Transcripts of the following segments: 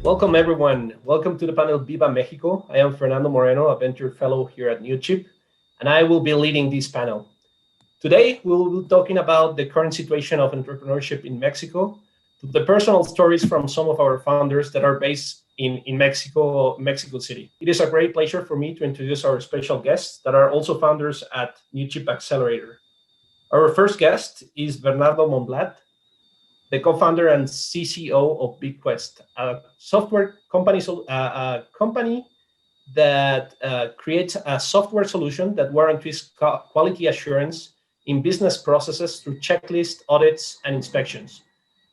Welcome everyone. Welcome to the panel Viva Mexico. I am Fernando Moreno, a venture fellow here at Newchip, and I will be leading this panel. Today, we will be talking about the current situation of entrepreneurship in Mexico, to the personal stories from some of our founders that are based in Mexico City. It is a great pleasure for me to introduce our special guests that are also founders at Newchip Accelerator. Our first guest is Bernardo Mohnblatt, the co-founder and CCO of BeepQuest, a software company, a company that creates a software solution that guarantees quality assurance in business processes through checklists, audits, and inspections,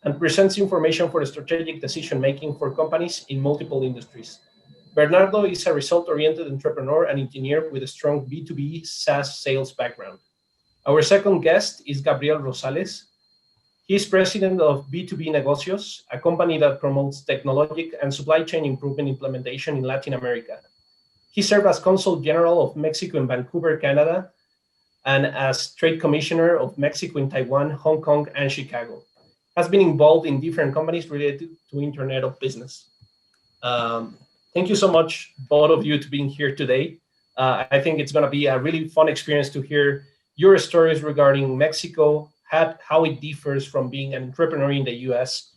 and presents information for strategic decision-making for companies in multiple industries. Bernardo is a result-oriented entrepreneur and engineer with a strong B2B SaaS sales background. Our second guest is Gabrel Rosales. He is president of B2B Negocios, a company that promotes technologic and supply chain improvement implementation in Latin America. He served as Consul General of Mexico in Vancouver, Canada, and as Trade Commissioner of Mexico in Taiwan, Hong Kong, and Chicago. Has been involved in different companies related to Internet of Business. Thank you so much, both of you, to being here today. I think it's going to be a really fun experience to hear your stories regarding Mexico, how it differs from being an entrepreneur in the US,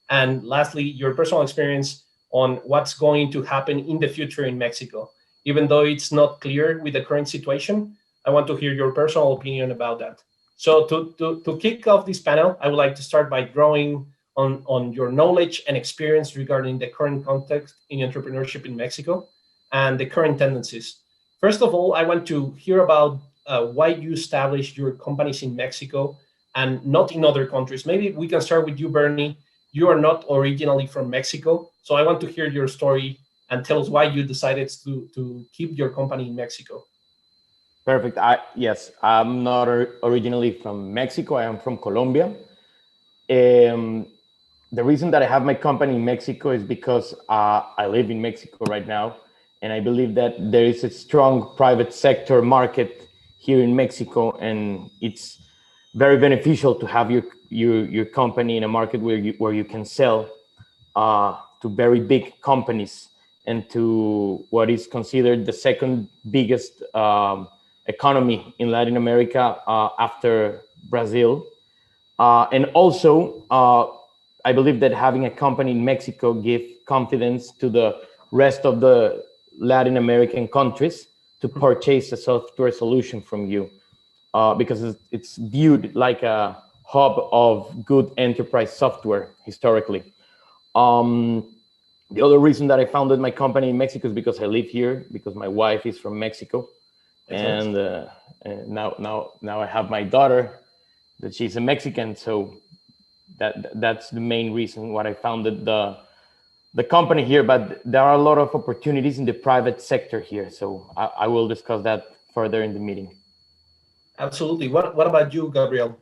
and lastly, your personal experience on what's going to happen in the future in Mexico. Even though it's not clear with the current situation, I want to hear your personal opinion about that. So to kick off this panel, I would like to start by drawing on your knowledge and experience regarding the current context in entrepreneurship in Mexico and the current tendencies. First of all, I want to hear about why you established your companies in Mexico and not in other countries. Maybe we can start with you, Bernie. You are not originally from Mexico, so I want to hear your story and tell us why you decided to keep your company in Mexico. Perfect. Yes, I'm not originally from Mexico. I am from Colombia. The reason that I have my company in Mexico is because I live in Mexico right now, and I believe that there is a strong private sector market here in Mexico, and it's very beneficial to have your company in a market where you can sell to very big companies and to what is considered the second biggest economy in Latin America after Brazil. And also, I believe that having a company in Mexico gives confidence to the rest of the Latin American countries to purchase a software solution from you. Because it's viewed like a hub of good enterprise software historically. The other reason that I founded my company in Mexico is because I live here, because my wife is from Mexico. And now I have my daughter, that she's a Mexican. So that's the main reason why I founded the company here. But there are a lot of opportunities in the private sector here. So I will discuss that further in the meeting. Absolutely. What about you, Gabriel?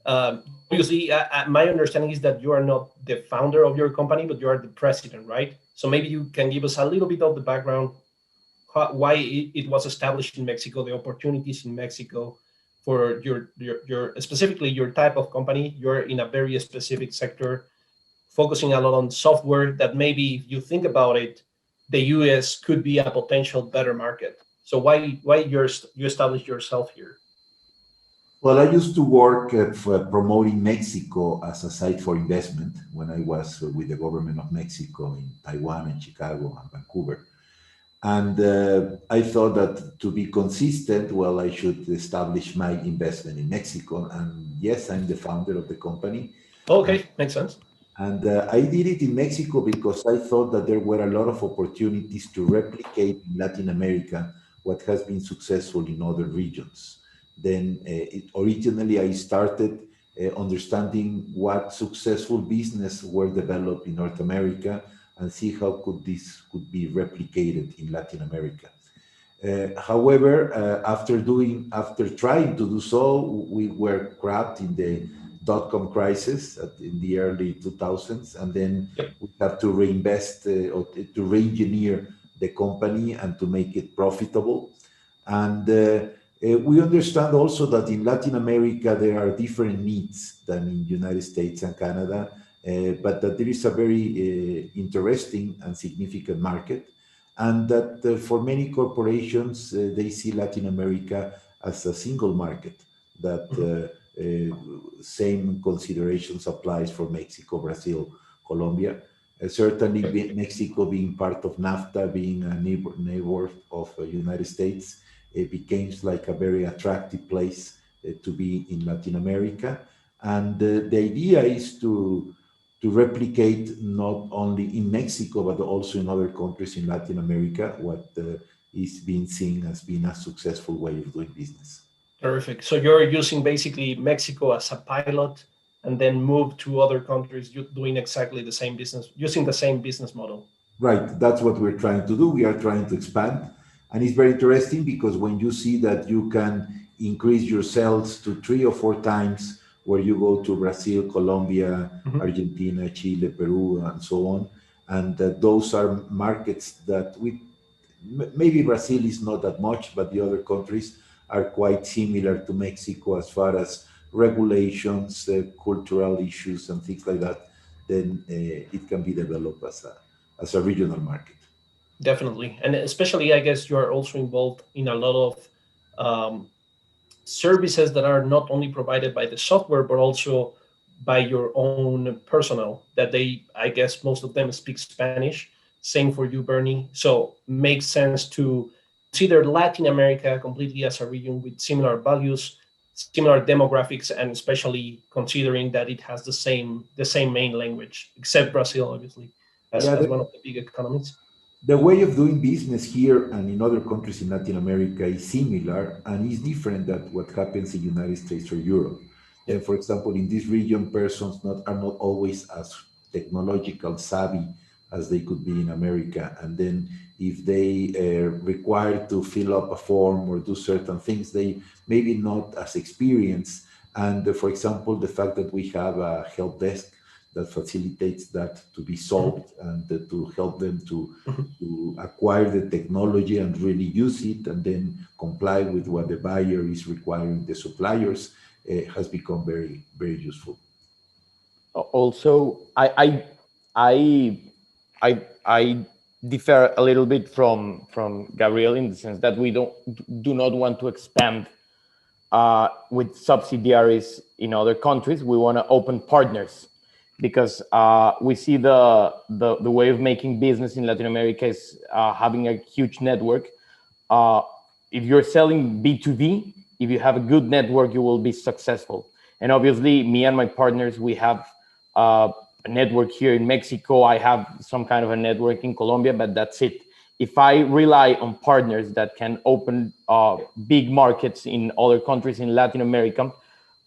Obviously, my understanding is that you are not the founder of your company, but you are the president, right? So maybe you can give us a little bit of the background, why it was established in Mexico, the opportunities in Mexico for your specifically your type of company. You're in a very specific sector, focusing a lot on software that maybe if you think about it, the US could be a potential better market. So why you established yourself here? Well, I used to work for promoting Mexico as a site for investment when I was with the government of Mexico in Taiwan and Chicago and Vancouver. And I thought that to be consistent, well, I should establish my investment in Mexico. And yes, I'm the founder of the company. Okay, makes sense. And I did it in Mexico because I thought that there were a lot of opportunities to replicate in Latin America what has been successful in other regions. Then originally I started understanding what successful business were developed in North America and see how this could be replicated in Latin America. However, after trying to do so, we were trapped in the dot-com crisis in the early 2000s, and then we have to reinvest or to re-engineer the company and to make it profitable. And we understand also that in Latin America, there are different needs than in the United States and Canada. but that there is a very interesting and significant market, and that for many corporations, they see Latin America as a single market, that same considerations applies for Mexico, Brazil, Colombia. Certainly, Mexico being part of NAFTA, being a neighbor of the United States, it becomes like a very attractive place to be in Latin America. And the idea is to replicate not only in Mexico, but also in other countries in Latin America, what is being seen as being a successful way of doing business. Terrific. So you're using basically Mexico as a pilot and then move to other countries doing exactly the same business, using the same business model. Right. That's what we're trying to do. We are trying to expand. And it's very interesting because when you see that you can increase your sales to 3 or 4 times where you go to Brazil, Colombia, Argentina, Chile, Peru, and so on, and those are markets that maybe Brazil is not that much, but the other countries are quite similar to Mexico as far as regulations, cultural issues, and things like that, then it can be developed as a regional market. Definitely. And especially, I guess, you're also involved in a lot of services that are not only provided by the software, but also by your own personnel, that I guess most of them speak Spanish. Same for you, Bernie. So makes sense to consider Latin America completely as a region with similar values, similar demographics, and especially considering that it has the same main language, except Brazil, obviously, as one of the big economies. The way of doing business here and in other countries in Latin America is similar and is different than what happens in the United States or Europe. And for example, in this region, persons are not always as technological savvy as they could be in America. And then if they require to fill up a form or do certain things, they maybe not as experienced. And for example, the fact that we have a help desk that facilitates that to be solved and to help them to acquire the technology and really use it and then comply with what the buyer is requiring the suppliers has become very, very useful. Also, I differ a little bit from Gabriel in the sense that we do not want to expand with subsidiaries in other countries. We want to open partners because we see the way of making business in Latin America is having a huge network. If you're selling B2B, if you have a good network, you will be successful. And obviously, me and my partners, we have a network here in Mexico. I have some kind of a network in Colombia, but that's it. If I rely on partners that can open big markets in other countries in Latin America,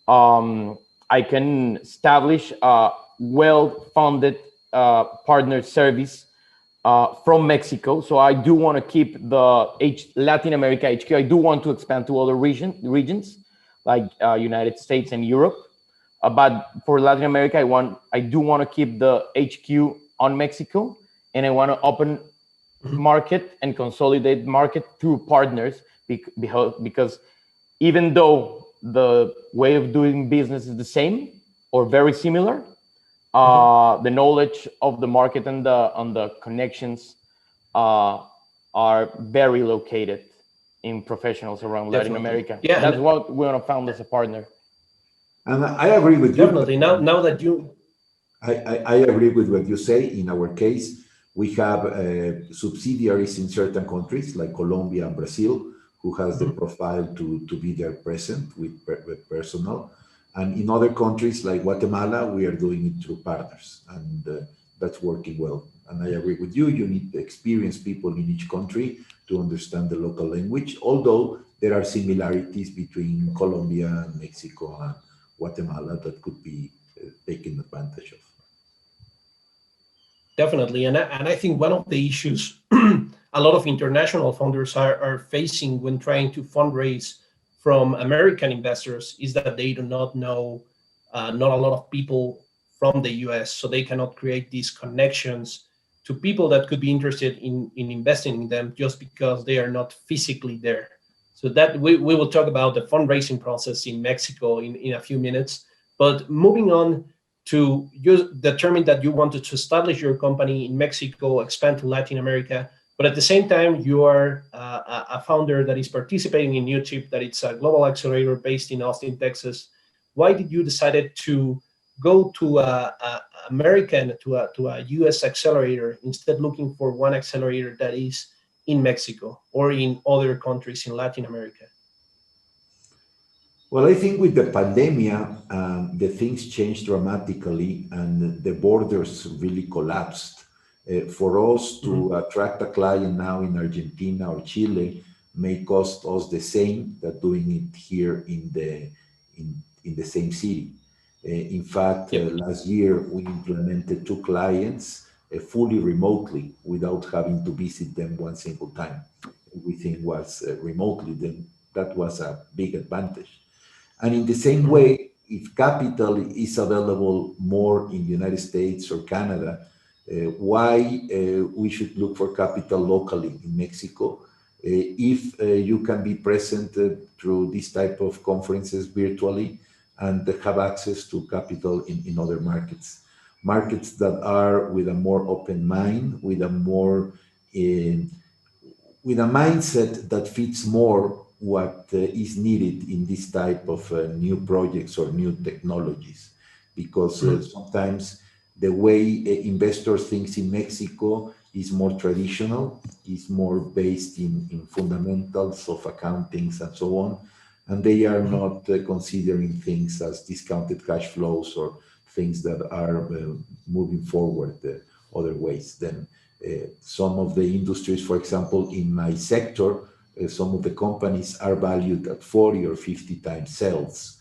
I can establish a well-funded partner service from Mexico. So I do want to keep the Latin America HQ. I do want to expand to other regions like United States and Europe. But for Latin America, I do want to keep the HQ on Mexico, and I want to open market and consolidate market through partners because even though the way of doing business is the same or very similar, the knowledge of the market and the connections are very located in professionals around Latin America. Yeah, that's what we want to found as a partner. And I agree with you. Definitely. Now that you, I agree with what you say. In our case, we have subsidiaries in certain countries like Colombia and Brazil, who has the profile to be there present with personnel. And in other countries like Guatemala, we are doing it through partners, and that's working well. And I agree with you. You need experienced people in each country to understand the local language, although there are similarities between Colombia and Mexico and Guatemala that could be taken advantage of. Definitely. And I think one of the issues a lot of international founders are facing when trying to fundraise from American investors is that they do not know not a lot of people from the US, so they cannot create these connections to people that could be interested in investing in them just because they are not physically there. So that we will talk about the fundraising process in Mexico in a few minutes. But moving on, to determine that you wanted to establish your company in Mexico, expand to Latin America, but at the same time, you are a founder that is participating in Newchip, that it's a global accelerator based in Austin, Texas. Why did you decide to go to a US accelerator instead looking for one accelerator that is in Mexico or in other countries in Latin America? Well, I think with the pandemic, the things changed dramatically and the borders really collapsed. For us to attract a client now in Argentina or Chile may cost us the same that doing it here in the same city. In fact, last year we implemented 2 clients fully remotely without having to visit them one single time. Everything was remotely. Then that was a big advantage. And in the same way, if capital is available more in the United States or Canada, why we should look for capital locally in Mexico? If you can be present through this type of conferences virtually and have access to capital in other markets that are with a more open mind, with a more with a mindset that fits more what is needed in this type of new projects or new technologies. Because sometimes the way investors think in Mexico is more traditional, is more based in fundamentals of accountings and so on, and they are not considering things as discounted cash flows or things that are moving forward other ways. Then some of the industries, for example, in my sector, some of the companies are valued at 40 or 50 times sales,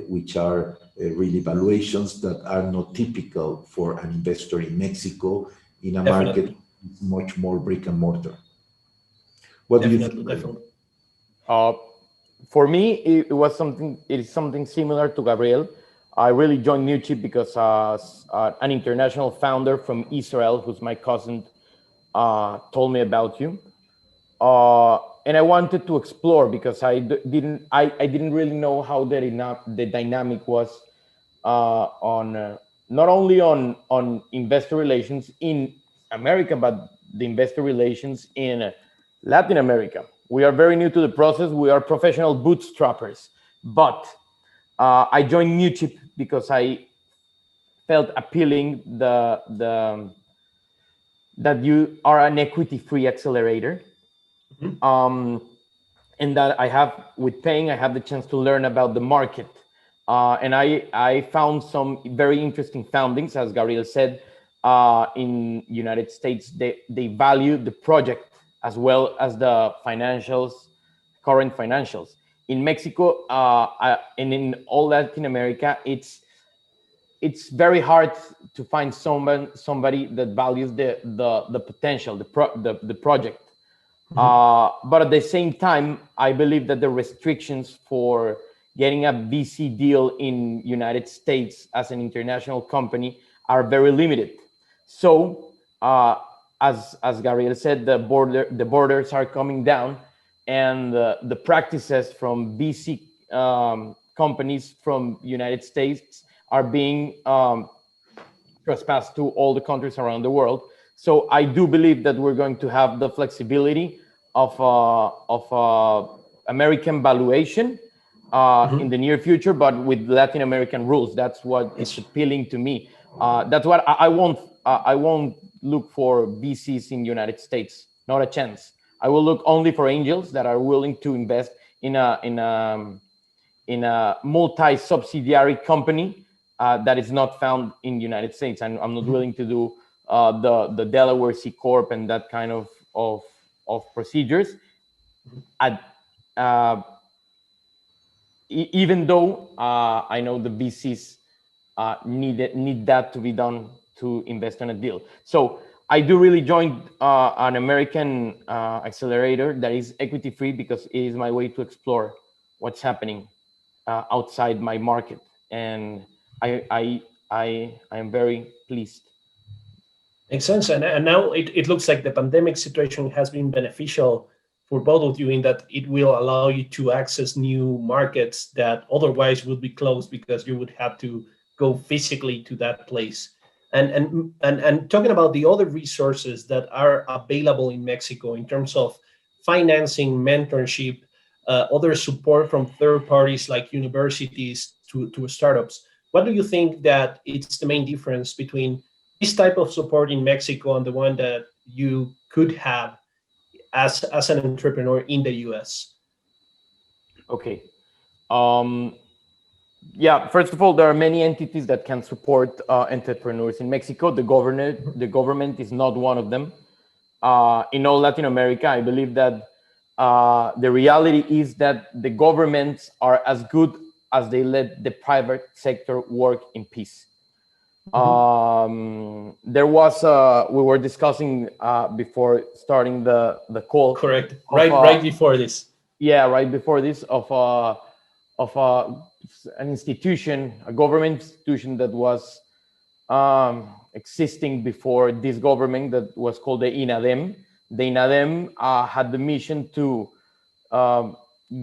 which are really valuations that are not typical for an investor in Mexico in a market much more brick and mortar. What do you think? Definitely. For me, it is something similar to Gabriel. I really joined Newchip because an international founder from Israel, who's my cousin, told me about you. And I wanted to explore because I didn't really know how the dynamic was on not only on investor relations in America, but the investor relations in Latin America. We are very new to the process. We are professional bootstrappers, but I joined Newchip because I felt appealing that you are an equity-free accelerator. And that I have the chance to learn about the market. And I found some very interesting foundings, as Gabriel said, in United States. They value the project as well as the current financials. In Mexico and in all Latin America, it's very hard to find somebody that values the potential, the project. But at the same time, I believe that the restrictions for getting a VC deal in United States as an international company are very limited. So, as Gabriel said, the borders are coming down, and the practices from VC companies from United States are being trespassed to all the countries around the world. So I do believe that we're going to have the flexibility of American valuation in the near future, but with Latin American rules. That's what is appealing to me. That's what I won't look for VCs in the United States. Not a chance. I will look only for angels that are willing to invest in a multi-subsidiary company that is not found in the United States. And I'm not willing to do the Delaware C Corp and that kind of procedures. Even though I know the VCs need that to be done to invest in a deal. So I do really join an American accelerator that is equity free because it is my way to explore what's happening outside my market, and I am very pleased. Makes sense. And now it looks like the pandemic situation has been beneficial for both of you in that it will allow you to access new markets that otherwise would be closed because you would have to go physically to that place. And talking about the other resources that are available in Mexico in terms of financing, mentorship, other support from third parties like universities to startups, what do you think that it's the main difference between this type of support in Mexico and the one that you could have as an entrepreneur in the US? Okay. Yeah, first of all, there are many entities that can support entrepreneurs in Mexico. The government is not one of them. In all Latin America, I believe that the reality is that the governments are as good as they let the private sector work in peace. There was we were discussing before starting the call. Correct. Right before this. Yeah, right before this of an institution, a government institution that was existing before this government, that was called the INADEM. The INADEM had the mission to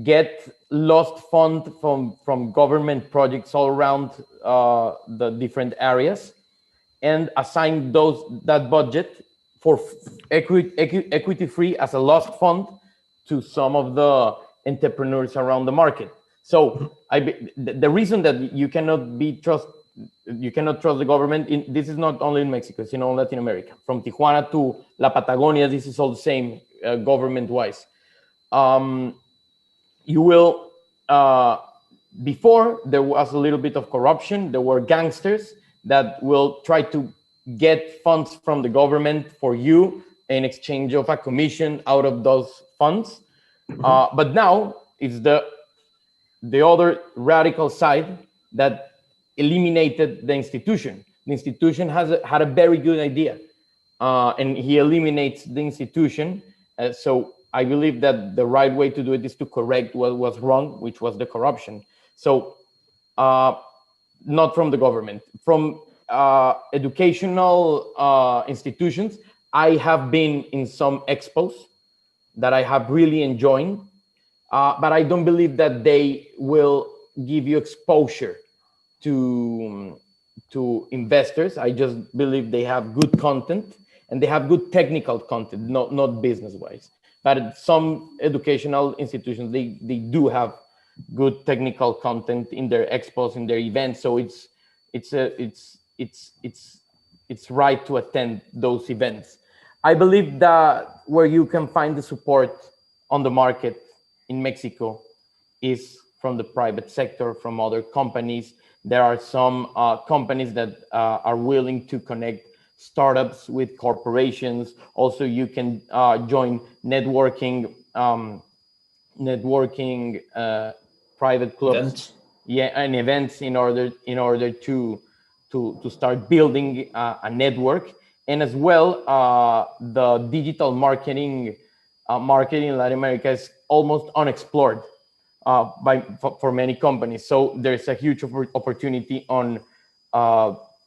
get lost funds from government projects all around the different areas and assign that budget for equity free as a lost fund to some of the entrepreneurs around the market. So the reason that you cannot trust the government, this is not only in Mexico, it's in all Latin America. From Tijuana to La Patagonia, this is all the same government-wise. You will, before there was a little bit of corruption, there were gangsters that will try to get funds from the government for you in exchange of a commission out of those funds. But now it's the other radical side that eliminated the institution. The institution had a very good idea, and he eliminates the institution. So I believe that the right way to do it is to correct what was wrong, which was the corruption. So not from the government, from educational institutions. I have been in some expos that I have really enjoyed, but I don't believe that they will give you exposure to investors. I just believe they have good content and they have good technical content, not business wise. But some educational institutions, they do have good technical content in their expos, in their events. So it's right to attend those events. I believe that where you can find the support on the market in Mexico is from the private sector, from other companies. There are some companies that are willing to connect startups with corporations. Also, you can join networking private clubs, Events. yeah, and events in order to start building a network. And as well, the digital marketing in Latin America is almost unexplored for many companies. So there's a huge opportunity on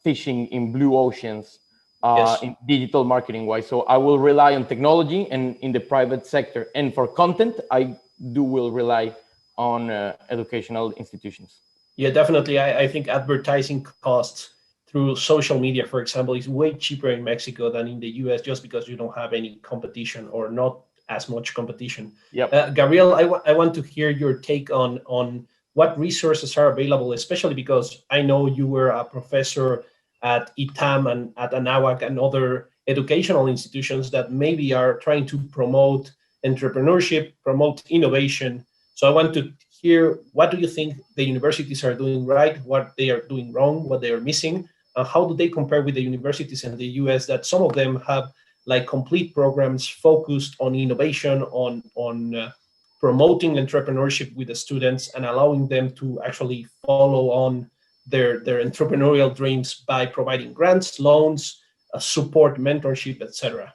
fishing in blue oceans, Yes. in digital marketing wise. So I will rely on technology and in the private sector. And for content, I will rely on educational institutions. Yeah, definitely. I think advertising costs through social media, for example, is way cheaper in Mexico than in the US, just because you don't have any competition or not as much competition. Yep. Gabriel, I want to hear your take on what resources are available, especially because I know you were a professor at ITAM and at Anáhuac and other educational institutions that maybe are trying to promote entrepreneurship, promote innovation. So I want to hear, what do you think the universities are doing right, what they are doing wrong, what they are missing, and how do they compare with the universities in the US that some of them have like complete programs focused on innovation, on promoting entrepreneurship with the students and allowing them to actually follow on their entrepreneurial dreams by providing grants, loans, support, mentorship, etc.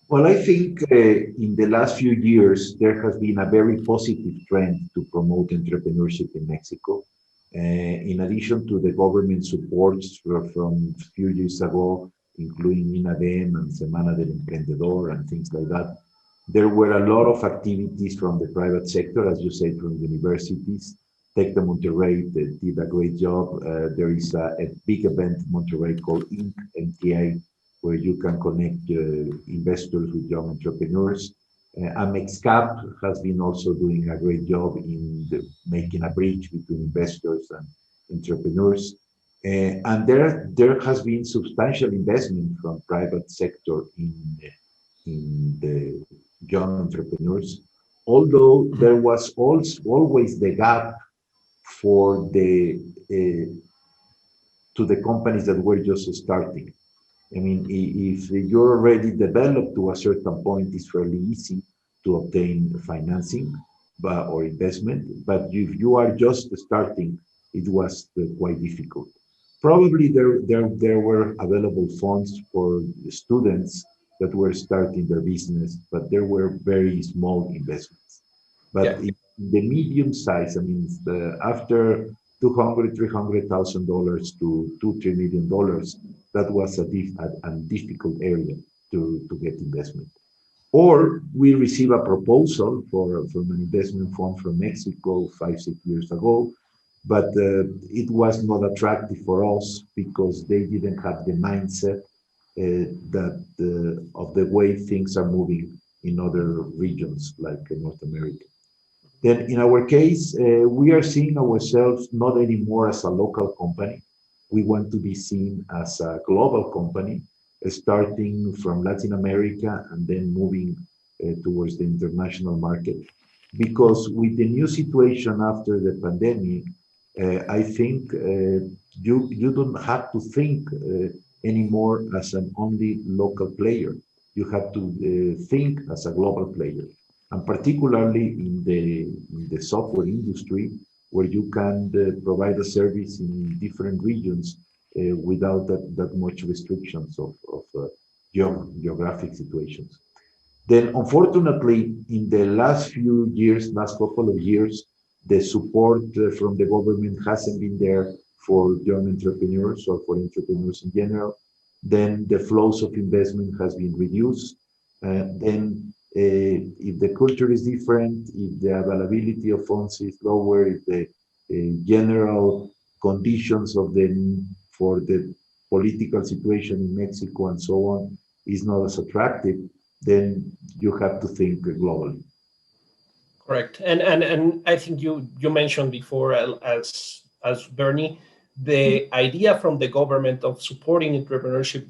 Well, I think in the last few years, there has been a very positive trend to promote entrepreneurship in Mexico. In addition to the government supports from a few years ago, including INADEM and Semana del Emprendedor and things like that, there were a lot of activities from the private sector, as you said, from universities. Tech de Monterrey that did a great job. There is a big event in Monterrey called Inc. MTA, where you can connect investors with young entrepreneurs. AmexCap has been also doing a great job in making a bridge between investors and entrepreneurs. And there has been substantial investment from private sector in the young entrepreneurs, although there was also always the gap for the to the companies that were just starting. I mean, if you're already developed to a certain point, it's fairly easy to obtain financing or investment. But if you are just starting, it was quite difficult. Probably there were available funds for students that were starting their business, but there were very small investments. But Yeah. in the medium size, I mean, after 200, $300,000 to $2-3 million, that was a difficult area to get investment. Or we received a proposal from an investment fund from Mexico 5-6 years ago, but it was not attractive for us because they didn't have the mindset of the way things are moving in other regions like North America. Then in our case, we are seeing ourselves not anymore as a local company. We want to be seen as a global company, starting from Latin America and then moving towards the international market. Because with the new situation after the pandemic, I think you don't have to think anymore as an only local player. You have to think as a global player, and particularly in the software industry, where you can provide a service in different regions without that much restrictions of geographic situations. Then, unfortunately, in the last few years, last couple of years, the support from the government hasn't been there for young entrepreneurs or for entrepreneurs in general. Then the flows of investment has been reduced. Then if the culture is different, if the availability of funds is lower, if the general conditions of for the political situation in Mexico and so on is not as attractive, then you have to think globally. Correct. And I think you mentioned before, as Bernie, the idea from the government of supporting entrepreneurship,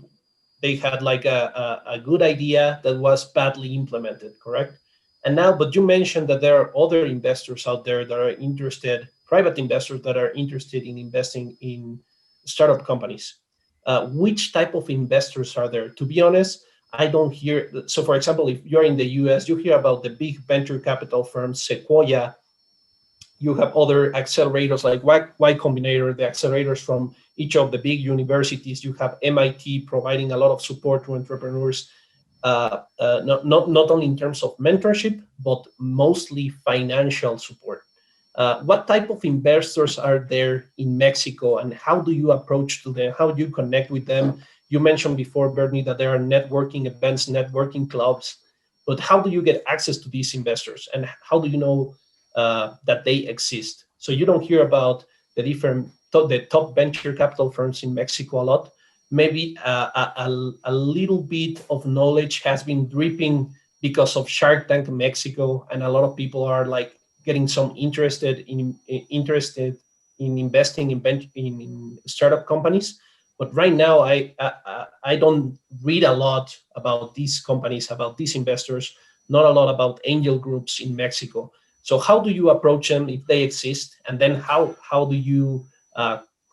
they had like a good idea that was badly implemented, correct? And now, but you mentioned that there are other investors out there that are interested, private investors that are interested in investing in startup companies. Which type of investors are there? To be honest, I don't hear. So, for example, if you're in the US, you hear about the big venture capital firms, Sequoia. You have other accelerators like Y Combinator, the accelerators from each of the big universities. You have MIT providing a lot of support to entrepreneurs, not only in terms of mentorship, but mostly financial support. What type of investors are there in Mexico, and how do you approach to them? How do you connect with them? You mentioned before, Bernie, that there are networking events, networking clubs, but how do you get access to these investors, and how do you know that they exist? So you don't hear about the top venture capital firms in Mexico a lot. Maybe a little bit of knowledge has been dripping because of Shark Tank Mexico, and a lot of people are like getting some interested in investing in startup companies. But right now, I don't read a lot about these companies, about these investors, not a lot about angel groups in Mexico. So how do you approach them if they exist, and then how do you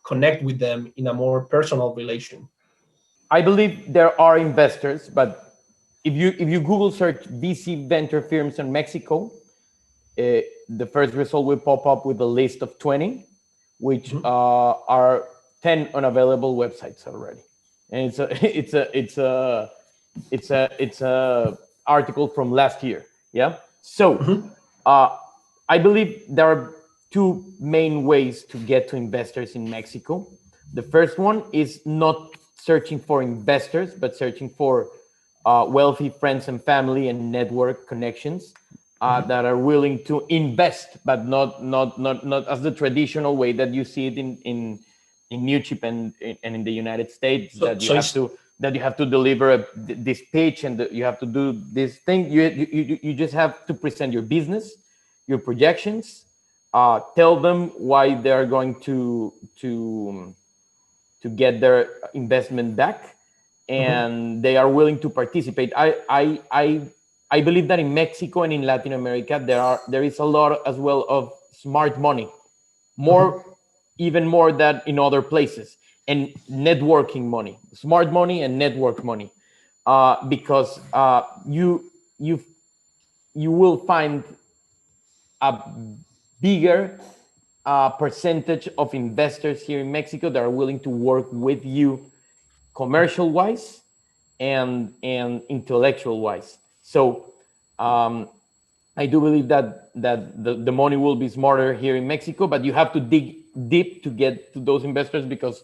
connect with them in a more personal relation? I believe there are investors, but if you Google search VC venture firms in Mexico, the first result will pop up with a list of 20, which are 10 unavailable websites already, and it's a article from last year. Yeah, so I believe there are two main ways to get to investors in Mexico. The first one is not searching for investors, but searching for wealthy friends and family and network connections. that are willing to invest, but not as the traditional way that you see it in Newchip and in the United States, that you have to deliver this pitch and you have to do this thing. You just have to present your business, your projections, tell them why they are going to get their investment back, and they are willing to participate. I believe that in Mexico and in Latin America, there is a lot as well of smart money, even more than in other places, and networking money, smart money and network money, because you will find a bigger percentage of investors here in Mexico that are willing to work with you commercial wise and intellectual wise. So I do believe that the money will be smarter here in Mexico, but you have to dig deep to get to those investors, because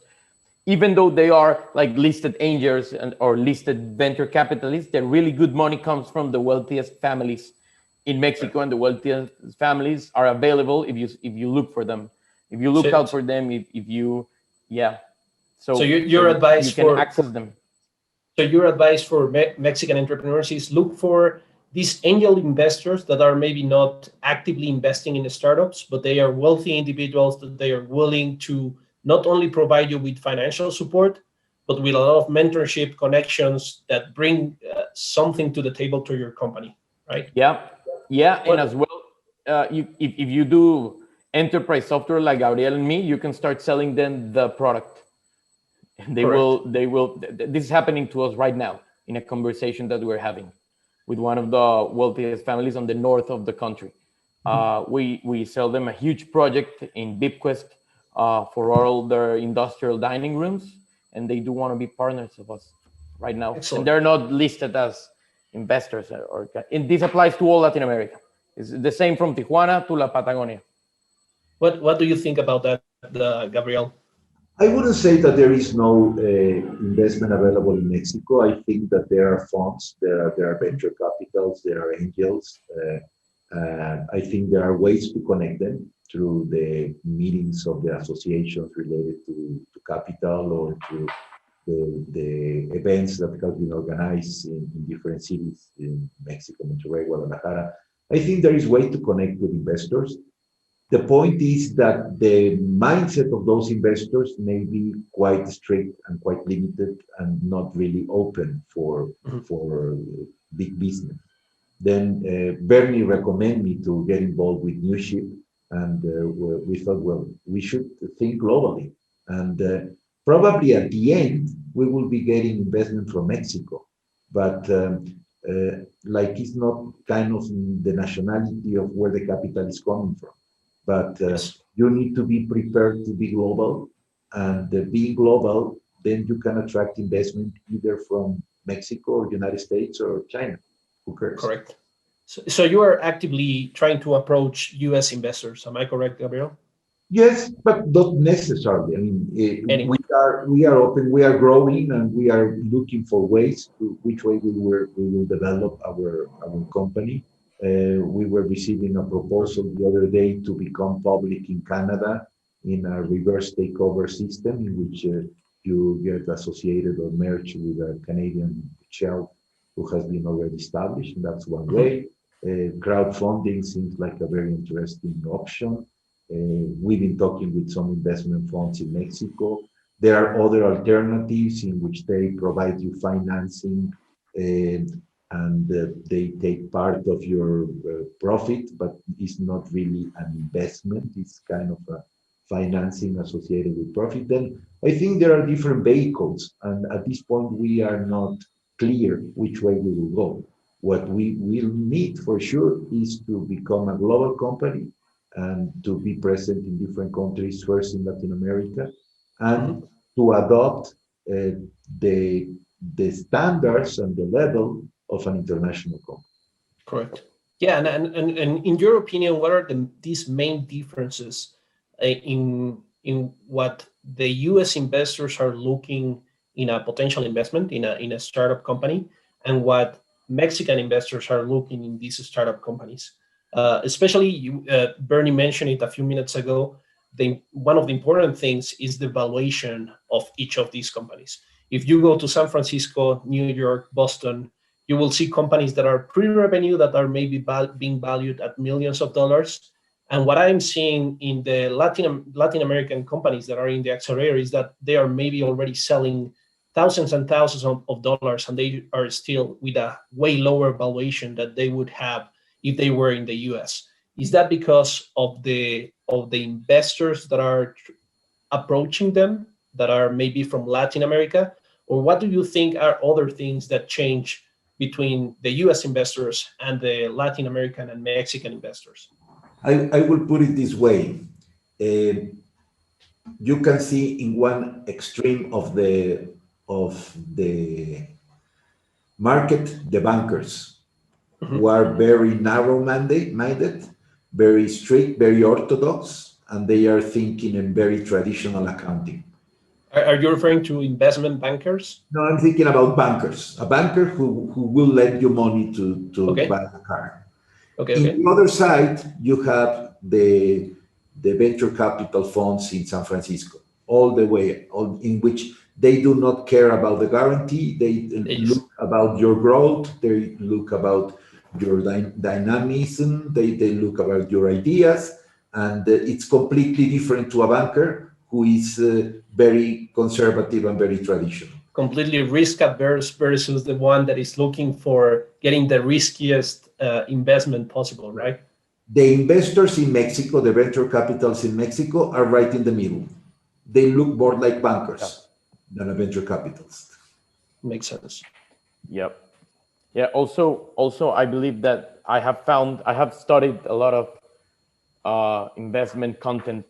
even though they are like listed angels or listed venture capitalists, the really good money comes from the wealthiest families in Mexico, and the wealthiest families are available if you look for them, if you look out for them, if you, yeah. So your advice you can access them. So your advice for Mexican entrepreneurs is look for these angel investors that are maybe not actively investing in the startups, but they are wealthy individuals that they are willing to not only provide you with financial support, but with a lot of mentorship connections that bring something to the table to your company, right? Yeah, and as well, if you do enterprise software like Gabriel and me, you can start selling them the product. They will. This is happening to us right now in a conversation that we're having with one of the wealthiest families on the north of the country. We sell them a huge project in BeepQuest for all their industrial dining rooms, and they do want to be partners of us right now. Excellent. And they're not listed as investors, and this applies to all Latin America. It's the same from Tijuana to La Patagonia. What do you think about that, Gabriel? I wouldn't say that there is no investment available in Mexico. I think that there are funds, there are venture capitals, there are angels. I think there are ways to connect them through the meetings of the associations related to capital, or to the events that have been organized in different cities in Mexico, Monterrey, Guadalajara. I think there is a way to connect with investors. The point is that the mindset of those investors may be quite strict and quite limited and not really open for big business. Then Bernie recommended me to get involved with Newchip, and we thought, well, we should think globally. And probably at the end, we will be getting investment from Mexico. But like it's not kind of the nationality of where the capital is coming from. But you need to be prepared to be global, and being global, then you can attract investment either from Mexico or United States or China. Who cares? Correct. So you are actively trying to approach US investors. Am I correct, Gabriel? Yes, but not necessarily. I mean, we are open, we are growing, and we are looking for ways to which way we will develop our company. We were receiving a proposal the other day to become public in Canada in a reverse takeover system, in which you get associated or merged with a Canadian shell who has been already established, and that's one way. Crowdfunding seems like a very interesting option. We've been talking with some investment funds in Mexico. There are other alternatives in which they provide you financing, and they take part of your profit, but it's not really an investment. It's kind of a financing associated with profit. Then I think there are different vehicles, and at this point we are not clear which way we will go. What we will need for sure is to become a global company and to be present in different countries, first in Latin America, and to adopt the standards and the level of an international company. Correct. Yeah, and in your opinion, what are these main differences in what the US investors are looking in a potential investment in a startup company, and what Mexican investors are looking in these startup companies? Especially, Bernie mentioned it a few minutes ago, one of the important things is the valuation of each of these companies. If you go to San Francisco, New York, Boston, you will see companies that are pre-revenue that are maybe being valued at millions of dollars. And what I'm seeing in the Latin American companies that are in the accelerator is that they are maybe already selling thousands and thousands of dollars, and they are still with a way lower valuation that they would have if they were in the US. Is that because of the investors that are approaching them that are maybe from Latin America? Or what do you think are other things that change between the US investors and the Latin American and Mexican investors? I will put it this way. You can see in one extreme of the market the bankers who are very narrow-minded, very strict, very orthodox, and they are thinking in very traditional accounting. Are you referring to investment bankers? No, I'm thinking about bankers. A banker who will lend you money to Okay. buy a car. Okay. In the other side, you have the venture capital funds in San Francisco, all the way, in which they do not care about the guarantee. They look about your growth. They look about your dynamism. They look about your ideas. And it's completely different to a banker who is very conservative and very traditional. Completely risk adverse versus the one that is looking for getting the riskiest investment possible, right? The investors in Mexico, the venture capitals in Mexico, are right in the middle. They look more like bankers than a venture capitalist. Makes sense. Yep. Yeah. Also, I believe that I have studied a lot of investment content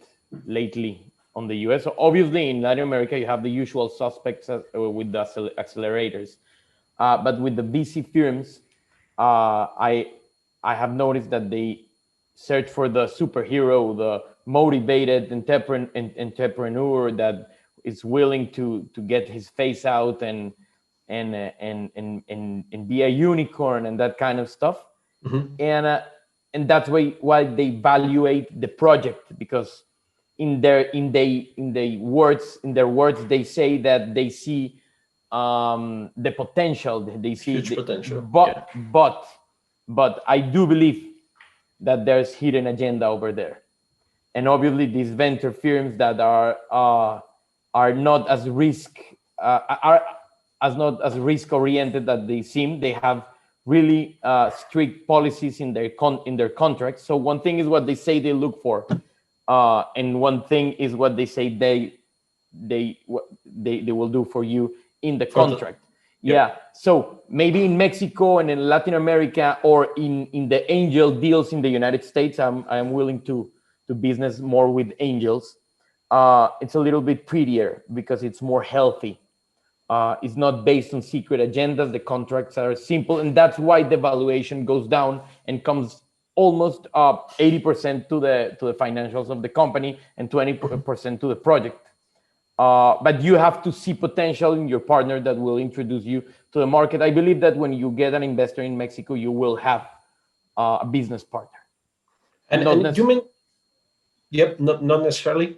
lately on the US. So obviously, in Latin America, you have the usual suspects with the accelerators, but with the VC firms, I have noticed that they search for the superhero, the motivated entrepreneur that is willing to get his face out and be a unicorn and that kind of stuff. And that's why they evaluate the project, because in their words they say that they see the potential, they see huge potential. But I do believe that there's hidden agenda over there, and obviously these venture firms that are not as risk oriented that they seem. They have really strict policies in their contracts. So one thing is what they say they look for, and one thing is what they say they will do for you in the contract. Yeah. So maybe in Mexico and in Latin America, or in the angel deals in the United States, I'm willing to business more with angels. It's a little bit prettier because it's more healthy. It's not based on secret agendas. The contracts are simple, and that's why the valuation goes down and comes almost 80% to the financials of the company and 20% to the project. But you have to see potential in your partner that will introduce you to the market. I believe that when you get an investor in Mexico, you will have a business partner. And you mean, not necessarily.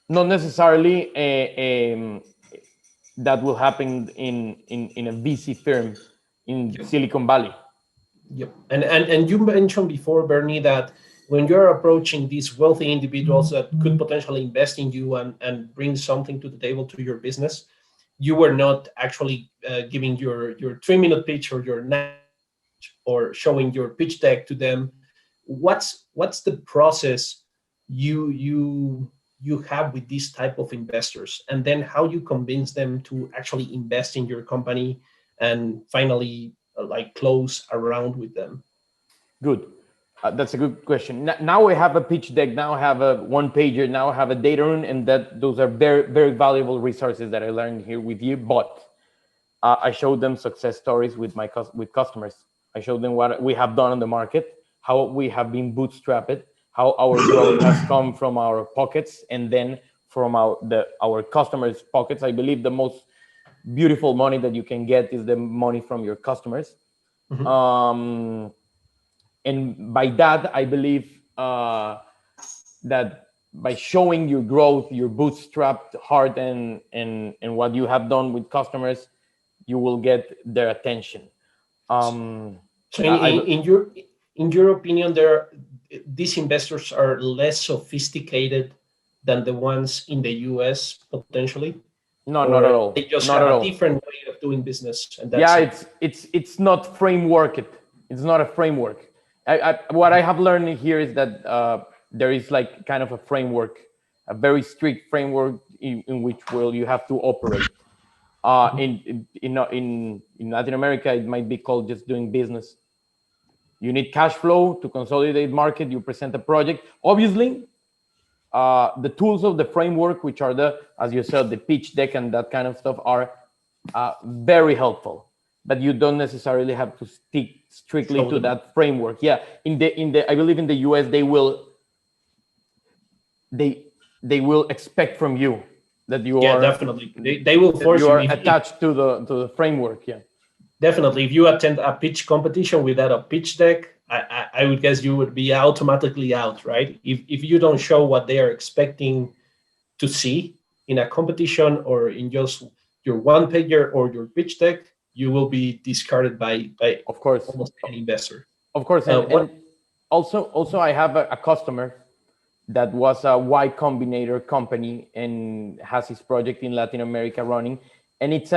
Not necessarily that will happen in a VC firm in Silicon Valley. Yep. And you mentioned before, Bernie, that when you're approaching these wealthy individuals that could potentially invest in you and bring something to the table to your business, you were not actually giving your 3-minute pitch or your or showing your pitch deck to them. What's the process you have with these type of investors, and then how you convince them to actually invest in your company and finally close around with them? Good. That's a good question. Now I have a pitch deck. Now I have a one-pager. Now I have a data room, and those are very, very valuable resources that I learned here with you. But I showed them success stories with customers. I showed them what we have done on the market, how we have been bootstrapped, how our growth has come from our pockets and then from our customers' pockets. I believe the most beautiful money that you can get is the money from your customers. And by that, I believe that by showing your growth, your bootstrapped heart, and what you have done with customers, you will get their attention. So in your opinion, these investors are less sophisticated than the ones in the US potentially? No, not at Or all. they just Not have at a all. different way of doing business, and that's Yeah, it? it's not frameworked. It's not a framework. What I have learned here is that there is like kind of a framework, a very strict framework in which will you have to operate. In Latin America, it might be called just doing business. You need cash flow to consolidate market. You present a project. Obviously, the tools of the framework, which are as you said, the pitch deck and that kind of stuff, are very helpful. But you don't necessarily have to stick strictly to that framework. Yeah, I believe in the US, they will expect from you that you are definitely they will force you you are attached to the framework. Yeah. Definitely, if you attend a pitch competition without a pitch deck, I would guess you would be automatically out, right? If you don't show what they are expecting to see in a competition or in just your one pager or your pitch deck, you will be discarded by of course almost any investor. Of course, and also I have a customer that was a Y Combinator company and has his project in Latin America running, and it's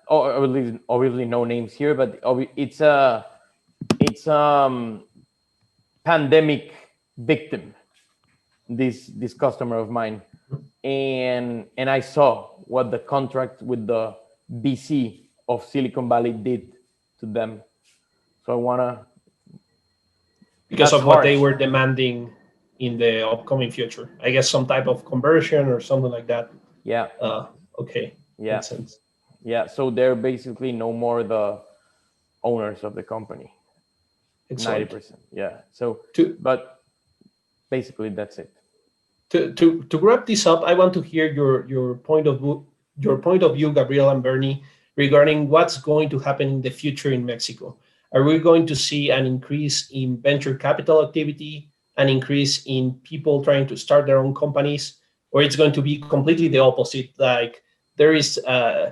obviously no names here, but it's pandemic victim. This customer of mine, and I saw what the contract with the VC of Silicon Valley did to them. So I wanna. Because of what they were demanding in the upcoming future. I guess some type of conversion or something like that. Yeah. Okay. Yeah. Makes sense. Yeah. So they're basically no more the owners of the company. Excellent. 90%. Yeah. So, but basically that's it. To wrap this up, I want to hear your point of view, Gabriel and Bernie, regarding what's going to happen in the future in Mexico. Are we going to see an increase in venture capital activity, an increase in people trying to start their own companies, or it's going to be completely the opposite? Like there is,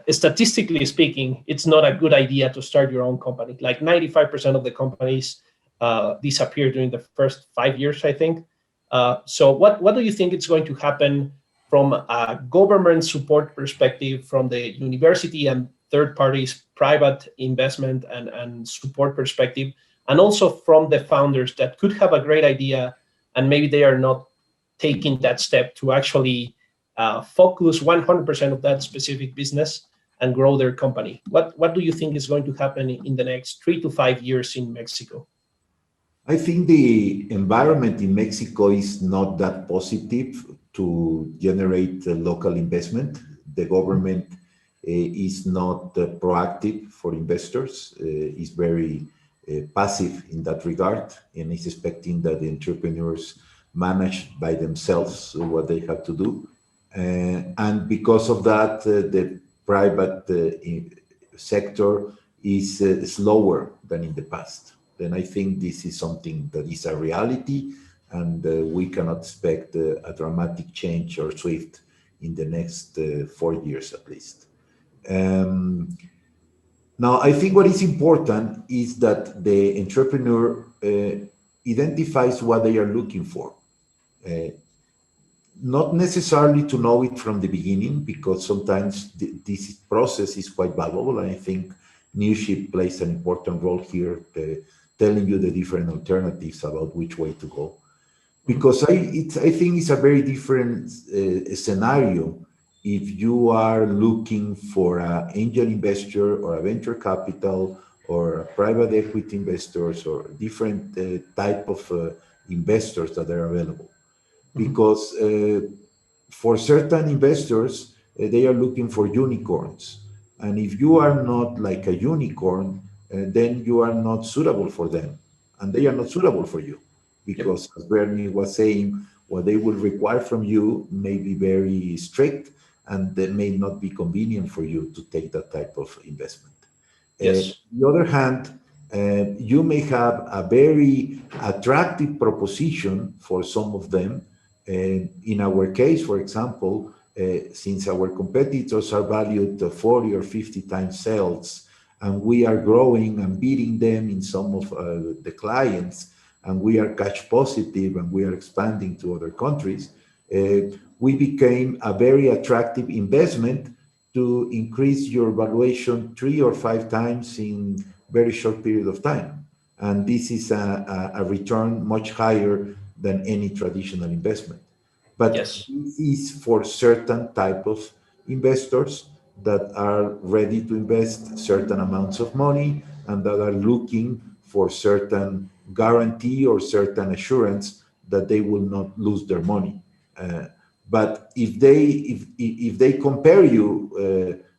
statistically speaking, it's not a good idea to start your own company. Like 95% of the companies disappear during the first 5 years, I think. So what do you think is going to happen from a government support perspective, from the university and third parties, private investment and support perspective, and also from the founders that could have a great idea and maybe they are not taking that step to actually focus 100% of that specific business and grow their company? What do you think is going to happen in the next 3 to 5 years in Mexico? I think the environment in Mexico is not that positive to generate local investment. The government is not proactive for investors, is very passive in that regard, and is expecting that the entrepreneurs manage by themselves what they have to do. And because of that, the private sector is slower than in the past. Then I think this is something that is a reality, and we cannot expect a dramatic change or shift in the next 4 years at least. Now, I think what is important is that the entrepreneur identifies what they are looking for. Not necessarily to know it from the beginning, because sometimes this process is quite valuable, and I think Newchip plays an important role here, telling you the different alternatives about which way to go. Because I think it's a very different scenario if you are looking for an angel investor or a venture capital or a private equity investors or different type of investors that are available. Because for certain investors, they are looking for unicorns. And if you are not like a unicorn, then you are not suitable for them. And they are not suitable for you. Because as Bernie was saying, what they will require from you may be very strict, and they may not be convenient for you to take that type of investment. Yes. On the other hand, You may have a very attractive proposition for some of them. In our case, for example, since our competitors are valued 40 or 50 times sales, and we are growing and beating them in some of the clients, and we are cash positive and we are expanding to other countries, we became a very attractive investment to increase your valuation 3 or 5 times in very short period of time. And this is a return much higher than any traditional investment. But Yes. this is for certain type of investors that are ready to invest certain amounts of money and that are looking for certain guarantee or certain assurance that they will not lose their money. But if they compare you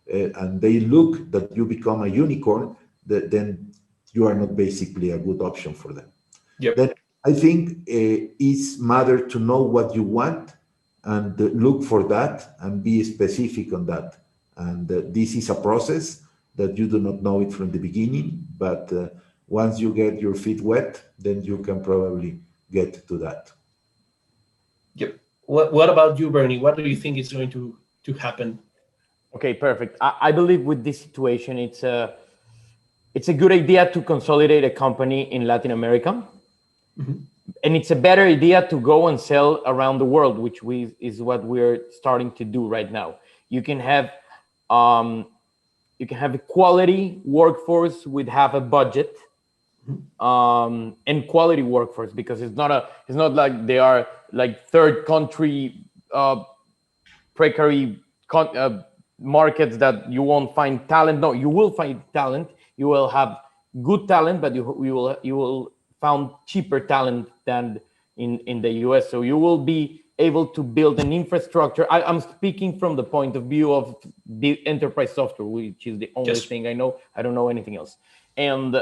and they look that you become a unicorn, then you are not basically a good option for them. Yep. Then I think it's matter to know what you want and look for that and be specific on that. And this is a process that you do not know it from the beginning, but once you get your feet wet, then you can probably get to that. Yep. What about you, Bernie? What do you think is going to happen? Okay, perfect. I believe with this situation, it's a good idea to consolidate a company in Latin America. Mm-hmm. And it's a better idea to go and sell around the world, which is what we're starting to do right now. You can have a quality workforce with half a budget, and quality workforce, because it's not like they are like third country precary markets that you won't find talent. No, you will find talent. You will have good talent, but you will found cheaper talent than in the US. So you will be able to build an infrastructure. I'm speaking from the point of view of the enterprise software, which is the only thing I know. I don't know anything else. And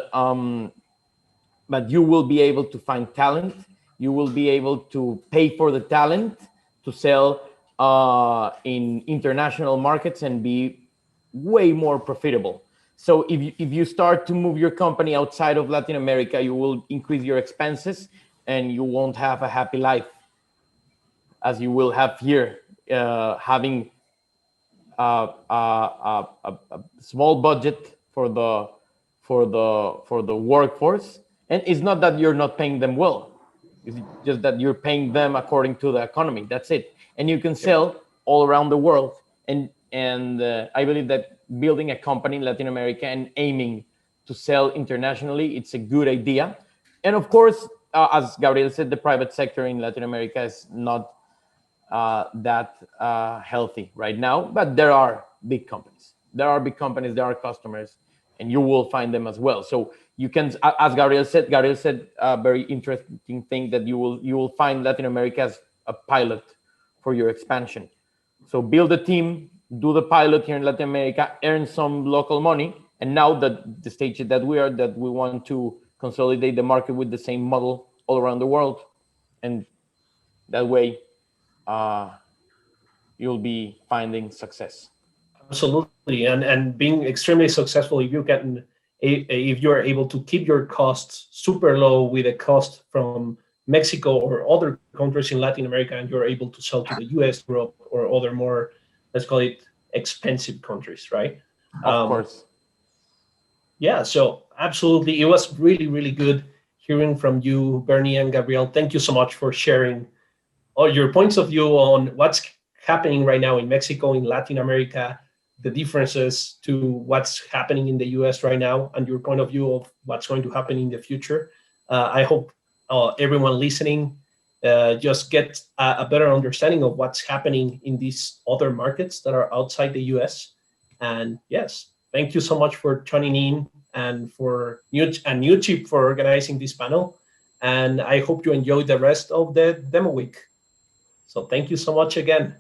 but you will be able to find talent. You will be able to pay for the talent to sell in international markets and be way more profitable. So if you start to move your company outside of Latin America, you will increase your expenses and you won't have a happy life as you will have here, having a small budget for the workforce. And it's not that you're not paying them well. It's just that you're paying them according to the economy. That's it. And you can sell all around the world. And I believe that building a company in Latin America and aiming to sell internationally, it's a good idea. And of course, as Gabriel said, the private sector in Latin America is not that healthy right now, but there are big companies. There are customers, and you will find them as well. So you can, as Gabriel said a very interesting thing, that you will find Latin America as a pilot for your expansion. So build a team, do the pilot here in Latin America, earn some local money, and now that the stage that we are, that we want to consolidate the market with the same model all around the world, and that way you'll be finding success. Absolutely, and being extremely successful if you're able to keep your costs super low with a cost from Mexico or other countries in Latin America, and you're able to sell to the US, Europe, or other more, let's call it, expensive countries, right? Of course. Yeah, so absolutely. It was really, really good hearing from you, Bernie and Gabriel. Thank you so much for sharing all your points of view on what's happening right now in Mexico, in Latin America, the differences to what's happening in the US right now, and your point of view of what's going to happen in the future. I hope everyone listening just gets a better understanding of what's happening in these other markets that are outside the US. And yes, thank you so much for tuning in, and for Newchip for organizing this panel. And I hope you enjoy the rest of the demo week. So thank you so much again.